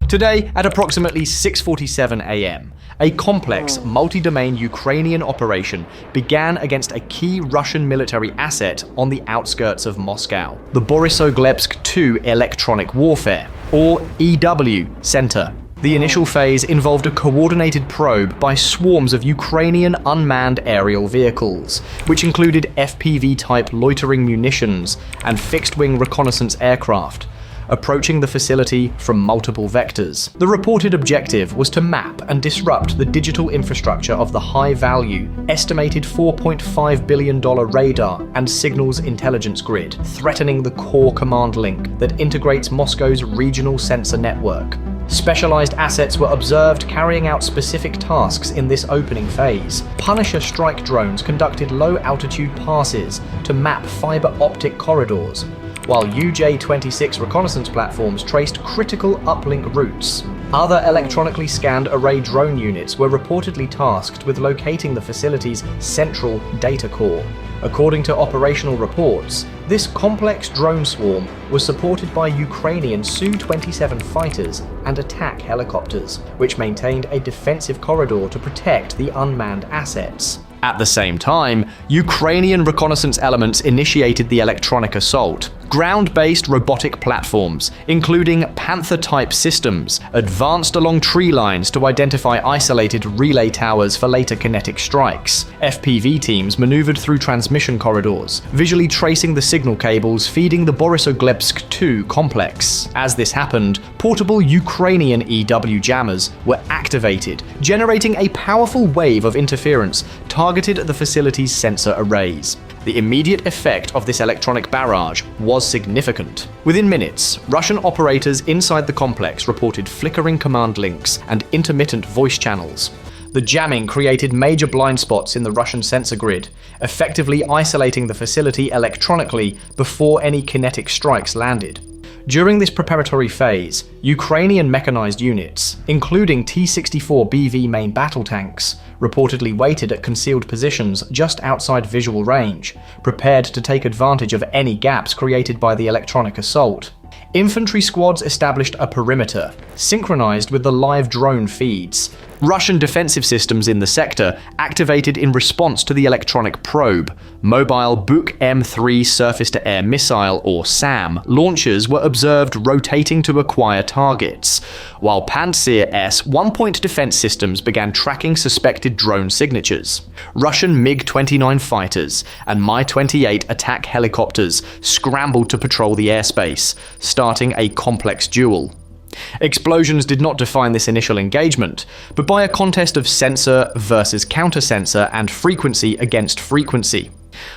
Today, at approximately 6:47 a.m., a complex, multi-domain Ukrainian operation began against a key Russian military asset on the outskirts of Moscow, the Borisogledsk II Electronic Warfare, or EW, center. The initial phase involved a coordinated probe by swarms of Ukrainian unmanned aerial vehicles, which included FPV-type loitering munitions and fixed-wing reconnaissance aircraft, approaching the facility from multiple vectors. The reported objective was to map and disrupt the digital infrastructure of the high-value, estimated $4.5 billion radar and signals intelligence grid, threatening the core command link that integrates Moscow's regional sensor network. Specialized assets were observed carrying out specific tasks in this opening phase. Punisher strike drones conducted low-altitude passes to map fiber optic corridors, while UJ-26 reconnaissance platforms traced critical uplink routes. Other electronically scanned array drone units were reportedly tasked with locating the facility's central data core. According to operational reports, this complex drone swarm was supported by Ukrainian Su-27 fighters and attack helicopters, which maintained a defensive corridor to protect the unmanned assets. At the same time, Ukrainian reconnaissance elements initiated the electronic assault. Ground-based robotic platforms, including Panther-type systems, advanced along tree lines to identify isolated relay towers for later kinetic strikes. FPV teams maneuvered through transmission corridors, visually tracing the signal cables feeding the Borisogledsk II complex. As this happened, portable Ukrainian EW jammers were activated, generating a powerful wave of interference targeted at the facility's sensor arrays. The immediate effect of this electronic barrage was significant. Within minutes, Russian operators inside the complex reported flickering command links and intermittent voice channels. The jamming created major blind spots in the Russian sensor grid, effectively isolating the facility electronically before any kinetic strikes landed. During this preparatory phase, Ukrainian mechanized units, including T-64BV main battle tanks, reportedly waited at concealed positions just outside visual range, prepared to take advantage of any gaps created by the electronic assault. Infantry squads established a perimeter, synchronized with the live drone feeds. Russian defensive systems in the sector activated in response to the electronic probe. Mobile Buk M3 surface-to-air missile, or SAM, launchers were observed rotating to acquire targets, while Pantsir S one-point defense systems began tracking suspected drone signatures. Russian MiG-29 fighters and Mi-28 attack helicopters scrambled to patrol the airspace, starting a complex duel. Explosions did not define this initial engagement, but by a contest of sensor versus counter-sensor and frequency against frequency.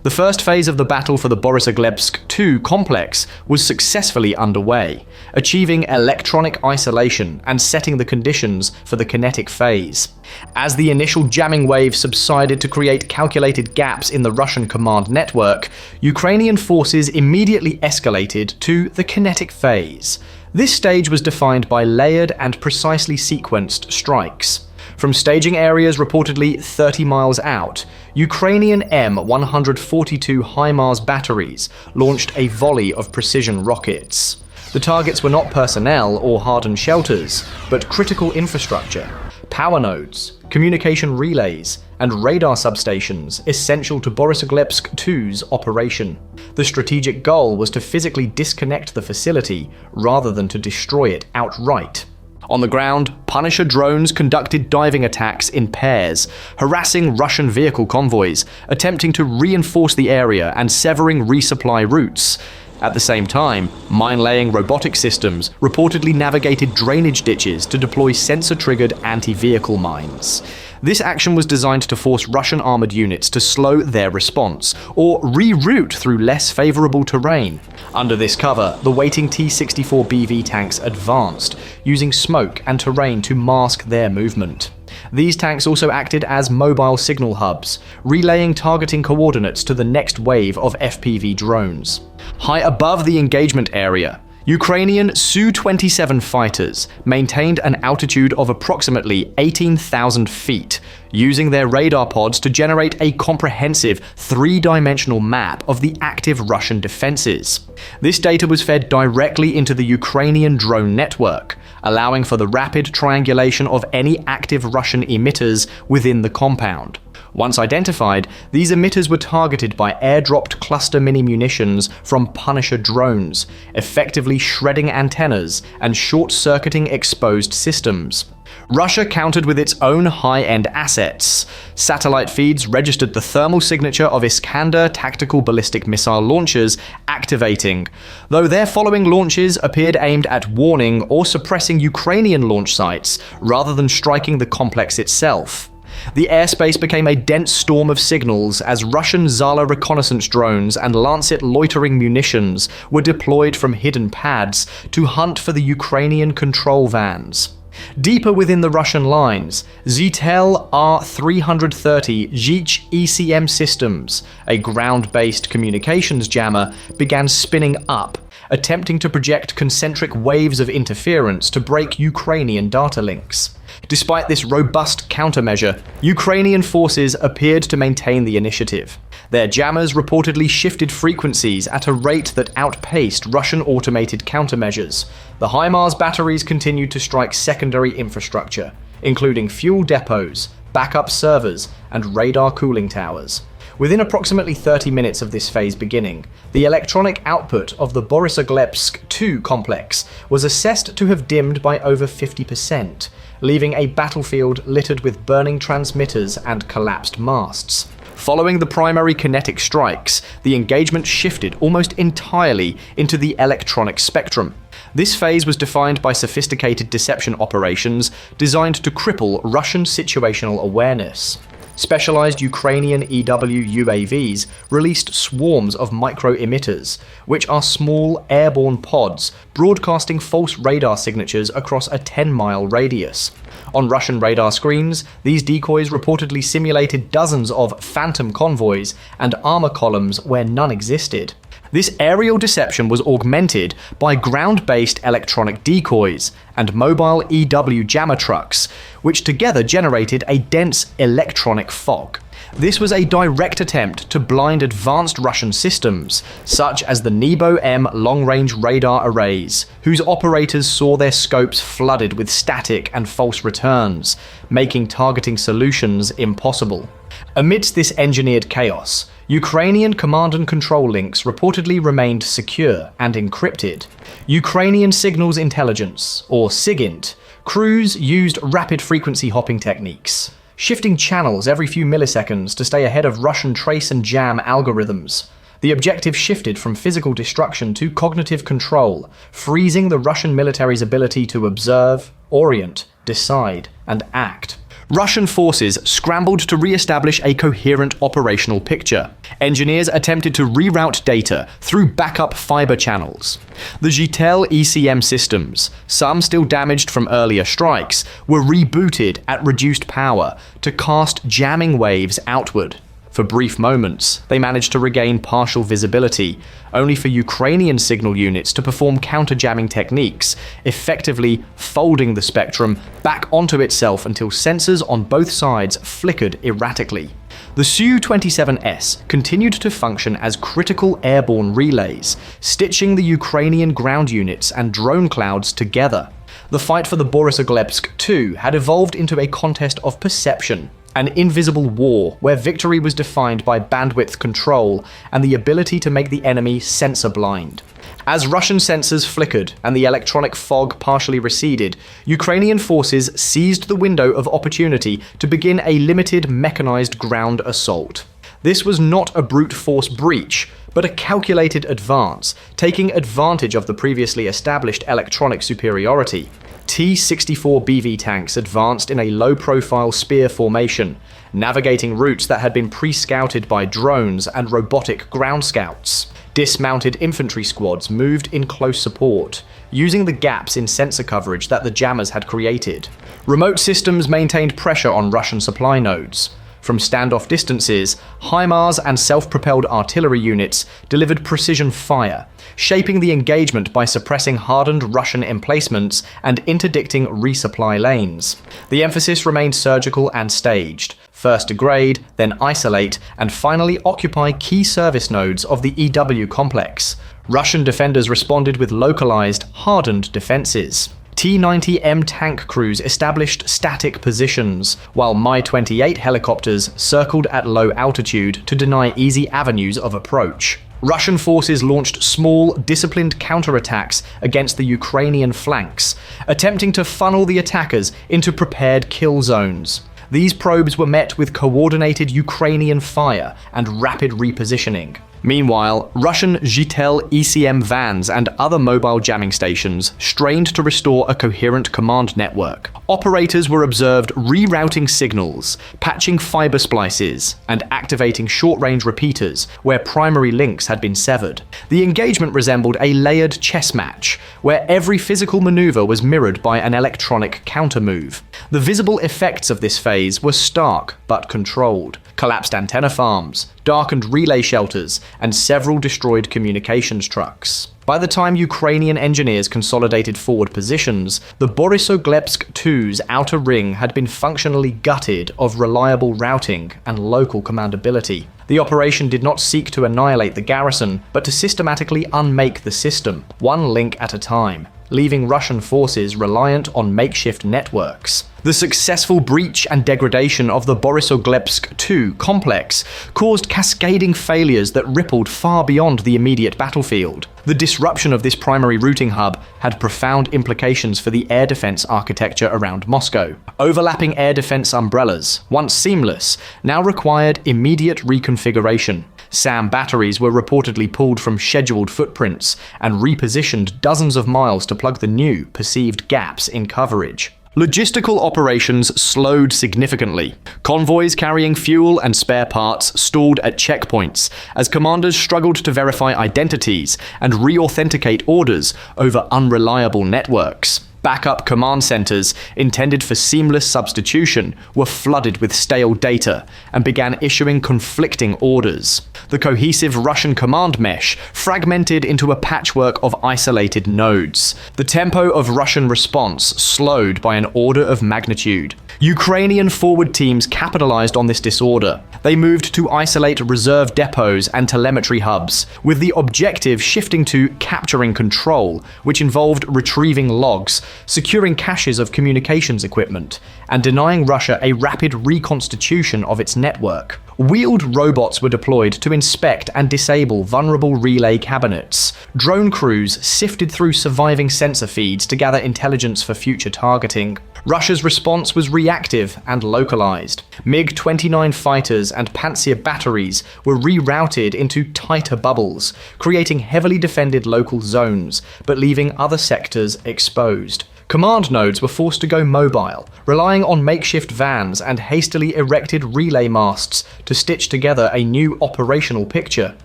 The first phase of the battle for the Borisogledsk II complex was successfully underway, achieving electronic isolation and setting the conditions for the kinetic phase. As the initial jamming wave subsided to create calculated gaps in the Russian command network, Ukrainian forces immediately escalated to the kinetic phase. This stage was defined by layered and precisely sequenced strikes. From staging areas reportedly 30 miles out, Ukrainian M142 HIMARS batteries launched a volley of precision rockets. The targets were not personnel or hardened shelters, but critical infrastructure, power nodes, communication relays, and radar substations essential to Borisogledsk II's operation. The strategic goal was to physically disconnect the facility rather than to destroy it outright. On the ground, Punisher drones conducted diving attacks in pairs, harassing Russian vehicle convoys, attempting to reinforce the area and severing resupply routes. At the same time, mine-laying robotic systems reportedly navigated drainage ditches to deploy sensor-triggered anti-vehicle mines. This action was designed to force Russian armored units to slow their response, or reroute through less favorable terrain. Under this cover, the waiting T-64BV tanks advanced, using smoke and terrain to mask their movement. These tanks also acted as mobile signal hubs, relaying targeting coordinates to the next wave of FPV drones. High above the engagement area, Ukrainian Su-27 fighters maintained an altitude of approximately 18,000 feet, using their radar pods to generate a comprehensive three-dimensional map of the active Russian defenses. This data was fed directly into the Ukrainian drone network, allowing for the rapid triangulation of any active Russian emitters within the compound. Once identified, these emitters were targeted by airdropped cluster mini-munitions from Punisher drones, effectively shredding antennas and short-circuiting exposed systems. Russia countered with its own high-end assets. Satellite feeds registered the thermal signature of Iskander tactical ballistic missile launchers activating, though their following launches appeared aimed at warning or suppressing Ukrainian launch sites rather than striking the complex itself. The airspace became a dense storm of signals as Russian Zala reconnaissance drones and Lancet loitering munitions were deployed from hidden pads to hunt for the Ukrainian control vans. Deeper within the Russian lines, Zytel R-330 Zhich ECM systems, a ground-based communications jammer, began spinning up, attempting to project concentric waves of interference to break Ukrainian data links. Despite this robust countermeasure, Ukrainian forces appeared to maintain the initiative. Their jammers reportedly shifted frequencies at a rate that outpaced Russian automated countermeasures. The HIMARS batteries continued to strike secondary infrastructure, including fuel depots, backup servers, and radar cooling towers. Within approximately 30 minutes of this phase beginning, the electronic output of the Borisoglepsk II complex was assessed to have dimmed by over 50%, leaving a battlefield littered with burning transmitters and collapsed masts. Following the primary kinetic strikes, the engagement shifted almost entirely into the electronic spectrum. This phase was defined by sophisticated deception operations designed to cripple Russian situational awareness. Specialized Ukrainian EW UAVs released swarms of micro-emitters, which are small airborne pods broadcasting false radar signatures across a 10-mile radius. On Russian radar screens, these decoys reportedly simulated dozens of phantom convoys and armor columns where none existed. This aerial deception was augmented by ground-based electronic decoys and mobile EW jammer trucks, which together generated a dense electronic fog. This was a direct attempt to blind advanced Russian systems, such as the Nebo-M long-range radar arrays, whose operators saw their scopes flooded with static and false returns, making targeting solutions impossible. Amidst this engineered chaos, Ukrainian command and control links reportedly remained secure and encrypted. Ukrainian Signals Intelligence, or SIGINT, crews used rapid frequency hopping techniques, shifting channels every few milliseconds to stay ahead of Russian trace and jam algorithms. The objective shifted from physical destruction to cognitive control, freezing the Russian military's ability to observe, orient, decide, and act. Russian forces scrambled to re-establish a coherent operational picture. Engineers attempted to reroute data through backup fiber channels. The Zytel ECM systems, some still damaged from earlier strikes, were rebooted at reduced power to cast jamming waves outward. For brief moments, they managed to regain partial visibility, only for Ukrainian signal units to perform counter-jamming techniques, effectively folding the spectrum back onto itself until sensors on both sides flickered erratically. The Su-27S continued to function as critical airborne relays, stitching the Ukrainian ground units and drone clouds together. The fight for the Borisoglepsk II had evolved into a contest of perception, an invisible war where victory was defined by bandwidth control and the ability to make the enemy sensor blind. As Russian sensors flickered and the electronic fog partially receded, Ukrainian forces seized the window of opportunity to begin a limited mechanized ground assault. This was not a brute force breach, but a calculated advance, taking advantage of the previously established electronic superiority. T-64 BV tanks advanced in a low-profile spear formation, navigating routes that had been pre-scouted by drones and robotic ground scouts. Dismounted infantry squads moved in close support, using the gaps in sensor coverage that the jammers had created. Remote systems maintained pressure on Russian supply nodes. From standoff distances, HIMARS and self-propelled artillery units delivered precision fire, shaping the engagement by suppressing hardened Russian emplacements and interdicting resupply lanes. The emphasis remained surgical and staged. First degrade, then isolate, and finally occupy key service nodes of the EW complex. Russian defenders responded with localized, hardened defenses. T-90M tank crews established static positions, while Mi-28 helicopters circled at low altitude to deny easy avenues of approach. Russian forces launched small, disciplined counterattacks against the Ukrainian flanks, attempting to funnel the attackers into prepared kill zones. These probes were met with coordinated Ukrainian fire and rapid repositioning. Meanwhile, Russian Zhitel ECM vans and other mobile jamming stations strained to restore a coherent command network. Operators were observed rerouting signals, patching fiber splices, and activating short-range repeaters where primary links had been severed. The engagement resembled a layered chess match, where every physical maneuver was mirrored by an electronic countermove. The visible effects of this phase were stark but controlled. Collapsed antenna farms, darkened relay shelters, and several destroyed communications trucks. By the time Ukrainian engineers consolidated forward positions, the Borisoglepsk II's outer ring had been functionally gutted of reliable routing and local commandability. The operation did not seek to annihilate the garrison, but to systematically unmake the system, one link at a time, leaving Russian forces reliant on makeshift networks. The successful breach and degradation of the Borisoglepsk II complex caused cascading failures that rippled far beyond the immediate battlefield. The disruption of this primary routing hub had profound implications for the air defense architecture around Moscow. Overlapping air defense umbrellas, once seamless, now required immediate reconfiguration. SAM batteries were reportedly pulled from scheduled footprints and repositioned dozens of miles to plug the new, perceived gaps in coverage. Logistical operations slowed significantly. Convoys carrying fuel and spare parts stalled at checkpoints as commanders struggled to verify identities and re-authenticate orders over unreliable networks. Backup command centers, intended for seamless substitution, were flooded with stale data and began issuing conflicting orders. The cohesive Russian command mesh fragmented into a patchwork of isolated nodes. The tempo of Russian response slowed by an order of magnitude. Ukrainian forward teams capitalized on this disorder. They moved to isolate reserve depots and telemetry hubs, with the objective shifting to capturing control, which involved retrieving logs, securing caches of communications equipment, and denying Russia a rapid reconstitution of its network. Wheeled robots were deployed to inspect and disable vulnerable relay cabinets. Drone crews sifted through surviving sensor feeds to gather intelligence for future targeting. Russia's response was reactive and localized. MiG-29 fighters and Pantsir batteries were rerouted into tighter bubbles, creating heavily defended local zones, but leaving other sectors exposed. Command nodes were forced to go mobile, relying on makeshift vans and hastily erected relay masts to stitch together a new operational picture.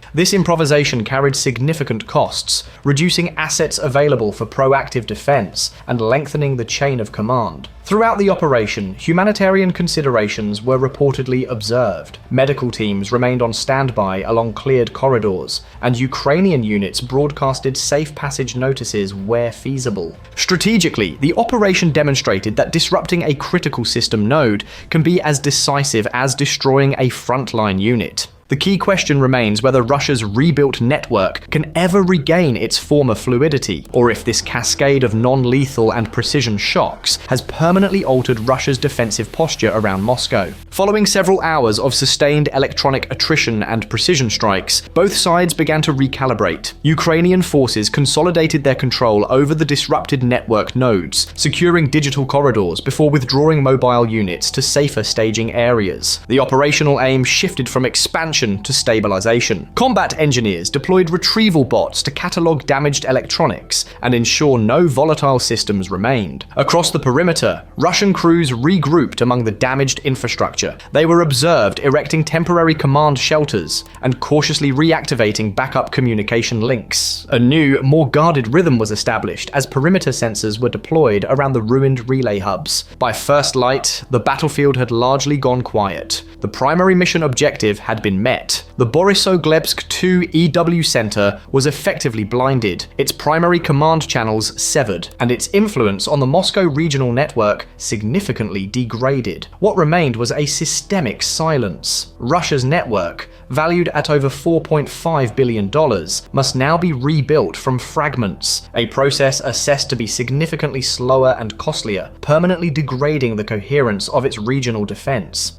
This improvisation carried significant costs, reducing assets available for proactive defense and lengthening the chain of command. Throughout the operation, humanitarian considerations were reportedly observed. Medical teams remained on standby along cleared corridors, and Ukrainian units broadcasted safe passage notices where feasible. Strategically, the operation demonstrated that disrupting a critical system node can be as decisive as destroying a frontline unit. The key question remains whether Russia's rebuilt network can ever regain its former fluidity, or if this cascade of non-lethal and precision shocks has permanently altered Russia's defensive posture around Moscow. Following several hours of sustained electronic attrition and precision strikes, both sides began to recalibrate. Ukrainian forces consolidated their control over the disrupted network nodes, securing digital corridors before withdrawing mobile units to safer staging areas. The operational aim shifted from expansion expansion to stabilization. Combat engineers deployed retrieval bots to catalog damaged electronics and ensure no volatile systems remained. Across the perimeter, Russian crews regrouped among the damaged infrastructure. They were observed erecting temporary command shelters and cautiously reactivating backup communication links. A new, more guarded rhythm was established as perimeter sensors were deployed around the ruined relay hubs. By first light, the battlefield had largely gone quiet. The primary mission objective had been met. The Borisogledsk 2 EW center was effectively blinded, its primary command channels severed, and its influence on the Moscow regional network significantly degraded. What remained was a systemic silence. Russia's network, valued at over $4.5 billion, must now be rebuilt from fragments, a process assessed to be significantly slower and costlier, permanently degrading the coherence of its regional defense.